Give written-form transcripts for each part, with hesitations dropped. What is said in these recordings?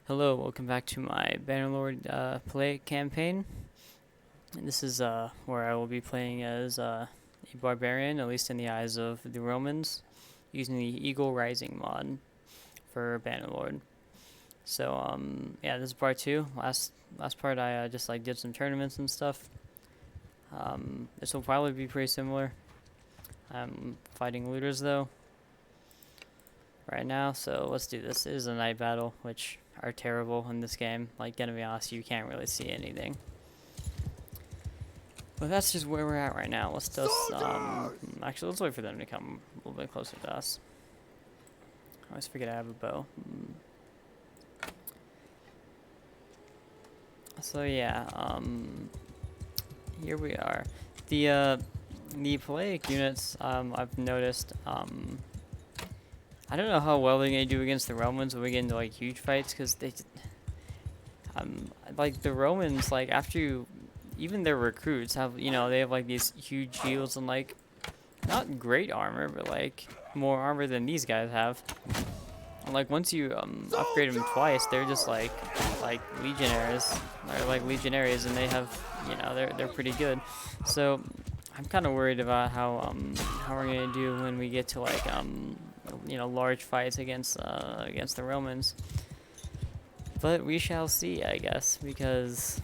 Hello, welcome back to my Bannerlord Palaic campaign. And this is where I will be playing as a barbarian, at least in the eyes of the Romans, using the Eagle Rising mod for Bannerlord. So yeah, this is part two. Last part I just like did some tournaments and stuff. This will probably be pretty similar. I'm fighting looters though right now, so let's do this. It is a night battle, which are terrible in this game. Like, gonna be honest, you can't really see anything. But that's just where we're at right now. Let's just, actually, let's wait for them to come a little bit closer to us. I always forget I have a bow. So yeah, here we are. The Palaic units, I've noticed, I don't know how well they're gonna do against the Romans when we get into like huge fights, because like the Romans, like after you, even their recruits have, they have like these huge shields and like not great armor, but like more armor than these guys have. And like once you upgrade them twice, they're just like legionnaires or like legionaries, and they have, they're pretty good. So I'm kind of worried about how we're gonna do when we get to like large fights against the Romans. But we shall see, I guess, because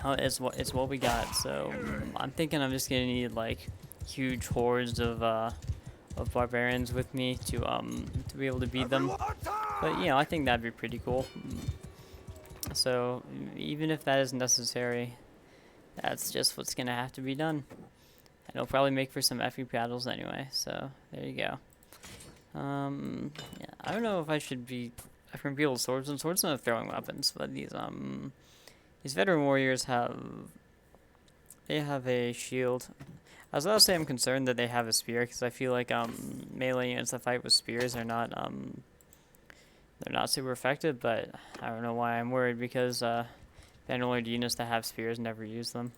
it's what we got. So I'm thinking I'm just gonna need like huge hordes of barbarians with me to be able to beat them. But I think that'd be pretty cool. So even if that isn't necessary, that's just what's gonna have to be done. And it'll probably make for some epic battles anyway. So there you go. Yeah, I don't know if I should be offering people swords, and swords are not throwing weapons, but these veteran warriors have a shield. I was about to say I'm concerned that they have a spear, because I feel like melee units that fight with spears are not they're not super effective, but I don't know why I'm worried, because Bannerlord units that have spears never use them.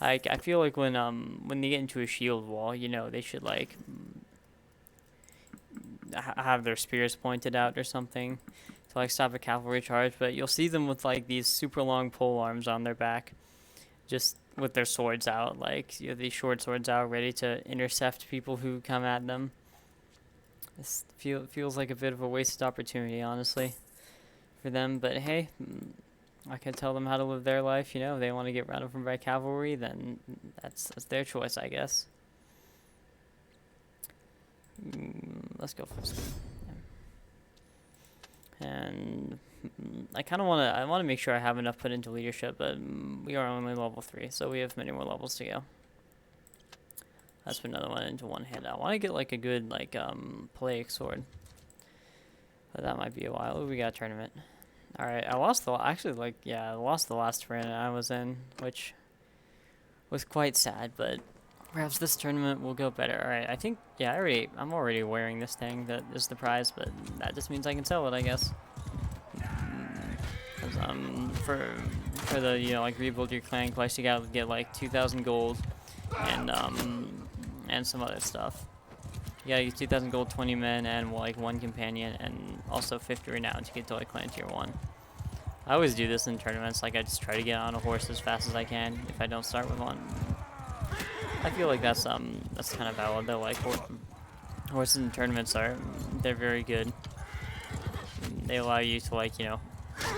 I feel like when they get into a shield wall, they should like have their spears pointed out or something to like stop a cavalry charge. But you'll see them with like these super long pole arms on their back, just with their swords out, like these short swords out, ready to intercept people who come at them. This feels like a bit of a wasted opportunity, honestly, for them. But hey, I can tell them how to live their life. If they want to get run over by cavalry, then that's their choice, I guess. Let's go full speed. And I kind of want to make sure I have enough put into leadership, but we are only level 3, so we have many more levels to go. Let's put another one into one hand. I want to get like a good like Palaic sword, but that might be a while. Ooh, we got a tournament. All right, I lost the last tournament I was in, which was quite sad, but perhaps this tournament will go better. All right, I think I'm already wearing this thing that is the prize, but that just means I can sell it, I guess. For the like rebuild your clan quest, you gotta get like 2,000 gold and some other stuff. You gotta get 2,000 gold, 20 men, and like 1 companion, and also 50 renown to get to like clan tier 1. I always do this in tournaments. Like I just try to get on a horse as fast as I can if I don't start with one. I feel like that's kind of valid though. Like horses in tournaments they're very good. They allow you to like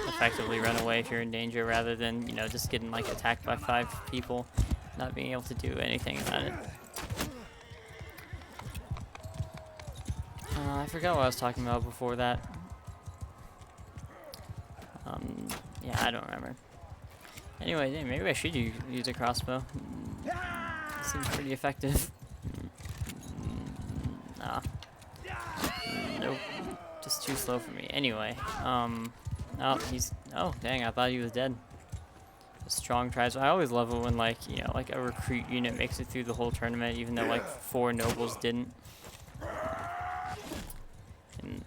effectively run away if you're in danger, rather than just getting like attacked by 5 people, not being able to do anything about it. I forgot what I was talking about before that. Yeah, I don't remember. Anyway, maybe I should use a crossbow. Seems pretty effective. Nope. Just too slow for me. Anyway, oh dang, I thought he was dead. A strong tries. I always love it when like a recruit unit makes it through the whole tournament, even though like 4 nobles didn't. And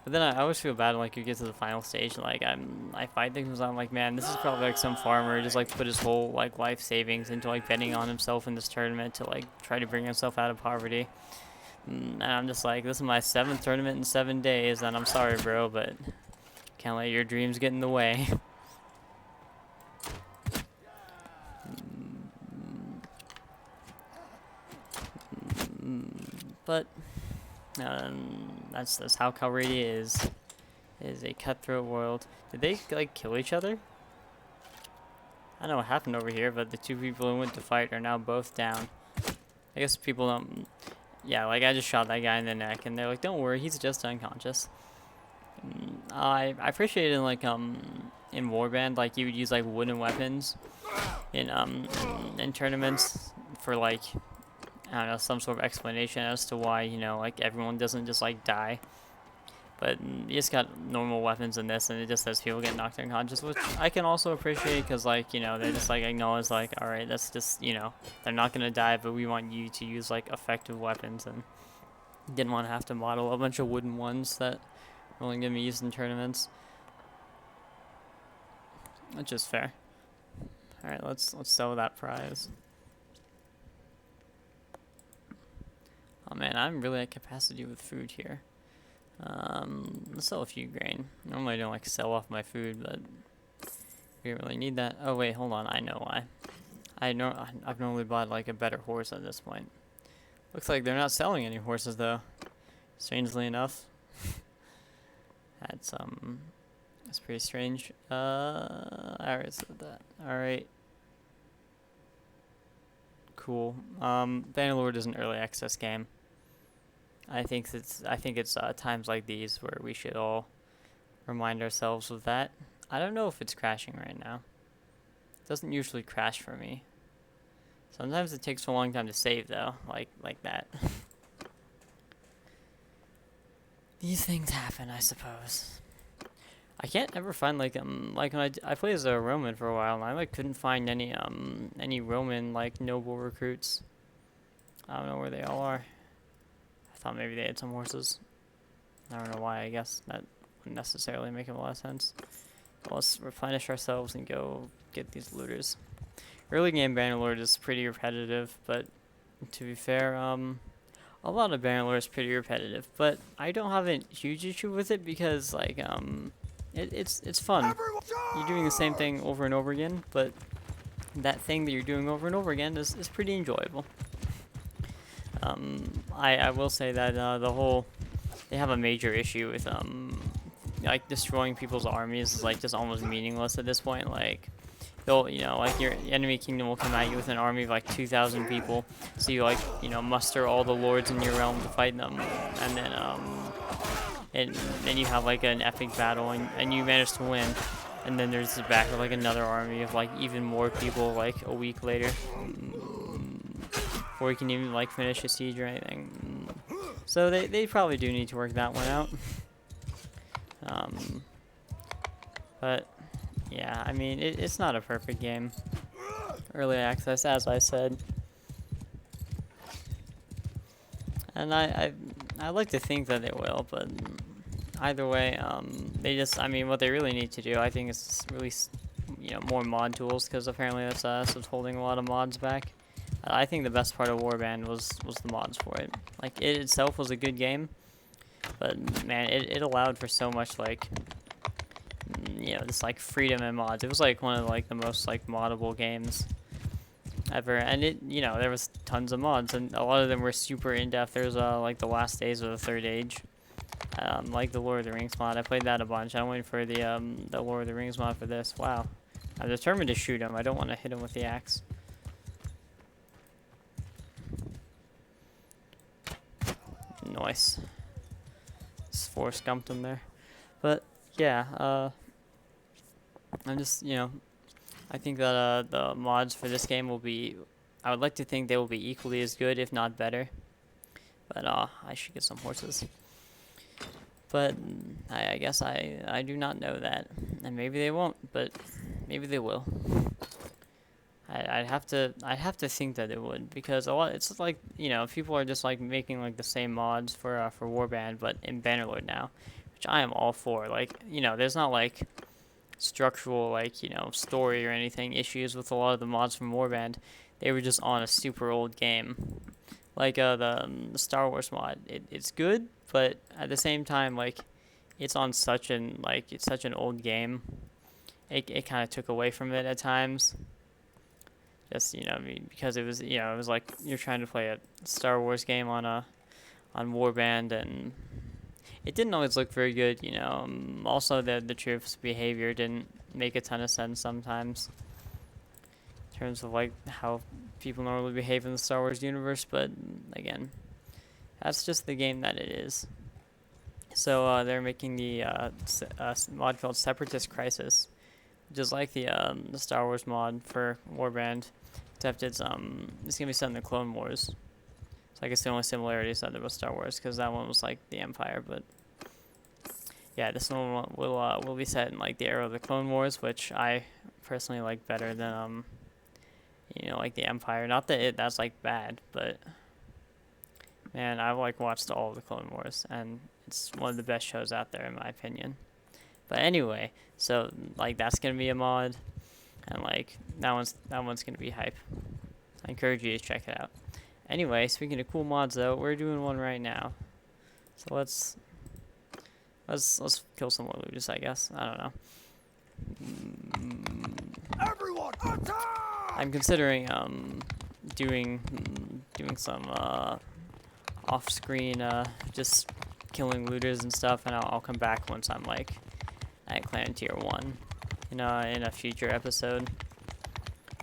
but then I always feel bad when like you get to the final stage, like I fight things, I'm like, man, this is probably like some farmer just like put his whole like life savings into like betting on himself in this tournament to like try to bring himself out of poverty. And I'm just like, this is my 7th tournament in 7 days, and I'm sorry, bro, but can't let your dreams get in the way. But that's how Calradia is. It is a cutthroat world. Did they like kill each other? I don't know what happened over here, but the 2 people who went to fight are now both down. I guess people don't. Yeah, like I just shot that guy in the neck, and they're like, "Don't worry, he's just unconscious." I appreciate it in Warband, like you would use like wooden weapons in tournaments for like, I don't know, some sort of explanation as to why, you know, like everyone doesn't just like die. But you just got normal weapons in this, and it just says people get knocked unconscious, which I can also appreciate because, like, you know, they just like acknowledge, like, all right, that's just, you know, they're not gonna die, but we want you to use like effective weapons, and didn't want to have to model a bunch of wooden ones that are only gonna be used in tournaments, which is fair. All right, let's sell that prize. Oh man, I'm really at capacity with food here. Let's sell a few grain. Normally I don't like sell off my food, but we don't really need that. Oh wait, hold on, I know why. I've normally bought like a better horse at this point. Looks like they're not selling any horses though. Strangely enough. That's pretty strange. I already said that. Alright. Cool. Bannerlord is an early access game. I think it's times like these where we should all remind ourselves of that. I don't know if it's crashing right now. It doesn't usually crash for me. Sometimes it takes a long time to save though, like that. These things happen, I suppose. I can't ever find like when I played as a Roman for a while, and I like couldn't find any Roman like noble recruits. I don't know where they all are. I thought maybe they had some horses. I don't know why. I guess that wouldn't necessarily make a lot of sense. Well, let's replenish ourselves and go get these looters. Early game Bannerlord is pretty repetitive, but to be fair, a lot of Bannerlord is pretty repetitive. But I don't have a huge issue with it because like it's fun. You're doing the same thing over and over again, but that thing that you're doing over and over again is pretty enjoyable. I will say that they have a major issue with like destroying people's armies is like just almost meaningless at this point. Like they'll, you know, like your enemy kingdom will come at you with an army of like 2,000 people, so you like, you know, muster all the lords in your realm to fight them, and then you have like an epic battle and you manage to win, and then there's the back of like another army of like even more people like a week later. Before you can even like finish a siege or anything. So they probably do need to work that one out. But yeah, I mean it's not a perfect game. Early access, as I said. And I like to think that it will, but either way, I mean what they really need to do, I think, is release, you know, more mod tools, because apparently that's what's holding a lot of mods back. I think the best part of Warband was the mods for it. Like, it itself was a good game, but man, it allowed for so much, like, you know, this like freedom in mods. It was like one of like the most like moddable games ever, and it, you know, there was tons of mods, and a lot of them were super in-depth. There's like the last days of the Third Age, like the Lord of the Rings mod. I played that a bunch. I'm waiting for the Lord of the Rings mod for this. Wow, I'm determined to shoot him. I don't want to hit him with the axe. Nice. Just force gumped him there. But yeah, I'm just, you know, I think that the mods for this game will be, I would like to think they will be equally as good, if not better. But I should get some horses. But I guess I do not know that, and maybe they won't, but maybe they will. I'd have to think that it would, because a lot, it's like, you know, people are just like making like the same mods for Warband, but in Bannerlord now, which I am all for. Like, you know, there's not like structural, like, you know, story or anything issues with a lot of the mods from Warband. They were just on a super old game. Like the Star Wars mod, it's good, but at the same time, like it's on such an like it's such an old game. It kind of took away from it at times. Just I mean, because it was it was like you're trying to play a Star Wars game on Warband, and it didn't always look very good. Also the troops' behavior didn't make a ton of sense sometimes in terms of like how people normally behave in the Star Wars universe. But again, that's just the game that it is. So they're making the mod called Separatist Crisis, which is like the Star Wars mod for Warband, except it's gonna be set in the Clone Wars. So I guess the only similarity is that there was Star Wars, because that one was like the Empire. But yeah, this one will be set in like the era of the Clone Wars, which I personally like better than like the Empire. Not that that's like bad, but man, I've like watched all of the Clone Wars, and it's one of the best shows out there in my opinion. But anyway, so like that's gonna be a mod, and like that one's gonna be hype. I encourage you to check it out. Anyway, speaking of cool mods though, we're doing one right now. So let's kill some more looters, I guess. I don't know. Everyone, attack! I'm considering doing some off-screen just killing looters and stuff, and I'll come back once I'm like at clan tier 1 in a future episode,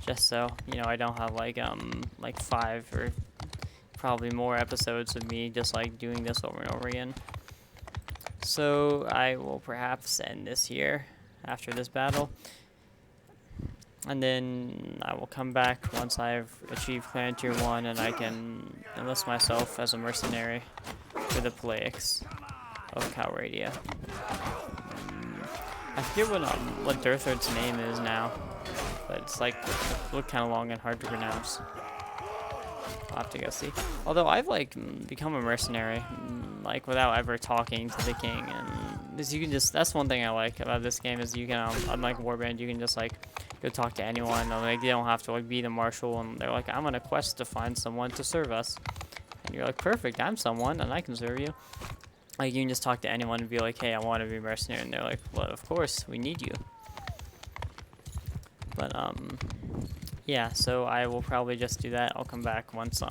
just so I don't have like 5 or probably more episodes of me just like doing this over and over again. So I will perhaps end this here after this battle, and then I will come back once I've achieved clan tier 1 and I can enlist myself as a mercenary for the Palaics of Calradia. I forget what Durthord's name is now, but it's like look kind of long and hard to pronounce. I'll have to go see. Although I've like become a mercenary like without ever talking to the king, and this you can just that's one thing I like about this game is you can unlike Warband, you can just like go talk to anyone. Like you don't have to like be the marshal, and they're like, I'm on a quest to find someone to serve us, and you're like, perfect, I'm someone and I can serve you. Like you can just talk to anyone and be like, hey, I want to be a mercenary, and they're like, well, of course, we need you. But yeah, so I will probably just do that. I'll come back once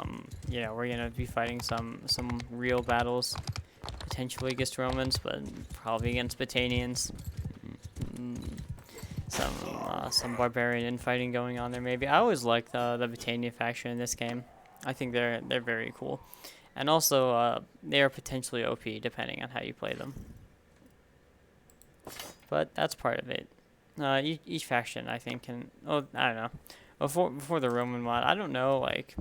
we're gonna be fighting some real battles, potentially against Romans, but probably against Battanians. Some barbarian infighting going on there maybe. I always like the Battania faction in this game. I think they're very cool, and also they are potentially OP depending on how you play them. But that's part of it. Each faction I think can. Oh, I don't know. Before the Roman mod, I don't know like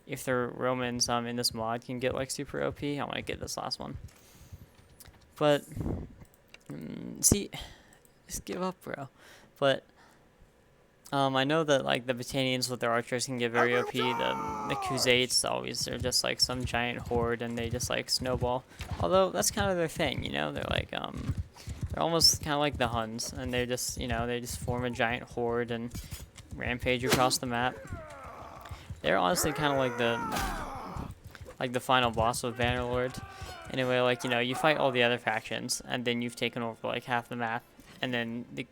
if the Romans in this mod can get like super OP. I want to get this last one, but see, just give up, bro. But I know that like the Battanians with their archers can get very OP. The Khuzaits they're just like some giant horde, and they just like snowball. Although that's kind of their thing, they're like they're almost kind of like the Huns, and they just they just form a giant horde and rampage across the map. They're honestly kind of like the final boss of Bannerlord. Anyway, like you fight all the other factions, and then you've taken over like half the map, and then the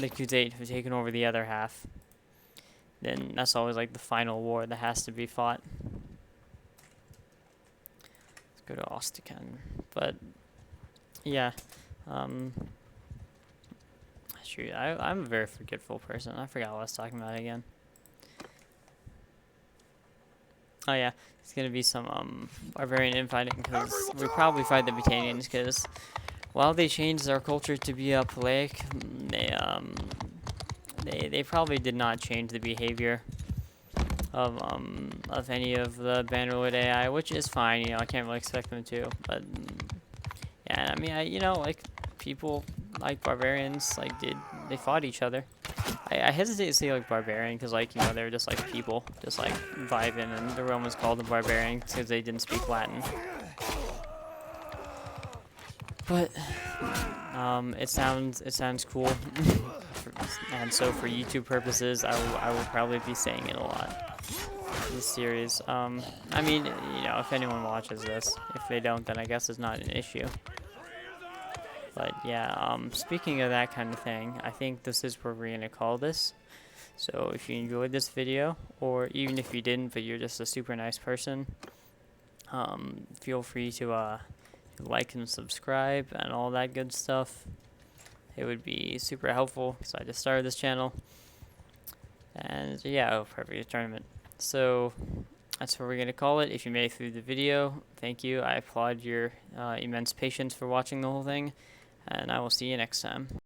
Khuzait have taken over the other half. Then that's always like the final war that has to be fought. Let's go to Ostican. But yeah, shoot, I'm a very forgetful person. I forgot what I was talking about again. Oh yeah, it's gonna be some barbarian infighting, because we probably fight the Battanians, because while they changed their culture to be a Palaic, they probably did not change the behavior of any of the Bannerlord AI, which is fine. I can't really expect them to. But yeah, I mean, like people like barbarians they fought each other. I hesitate to say like barbarian, because like they were just like people just like vibing, and the Romans called them barbarian because they didn't speak Latin. But it sounds cool, and so for YouTube purposes, I will probably be saying it a lot. this series. I mean, you know, if anyone watches this, if they don't, then I guess it's not an issue. But yeah, speaking of that kind of thing, I think this is where we're gonna call this. So if you enjoyed this video, or even if you didn't, but you're just a super nice person, feel free to like and subscribe and all that good stuff. It would be super helpful because I just started this channel. And yeah, oh, perfect tournament. So that's what we're going to call it. If you made it through the video, thank you. I applaud your immense patience for watching the whole thing. And I will see you next time.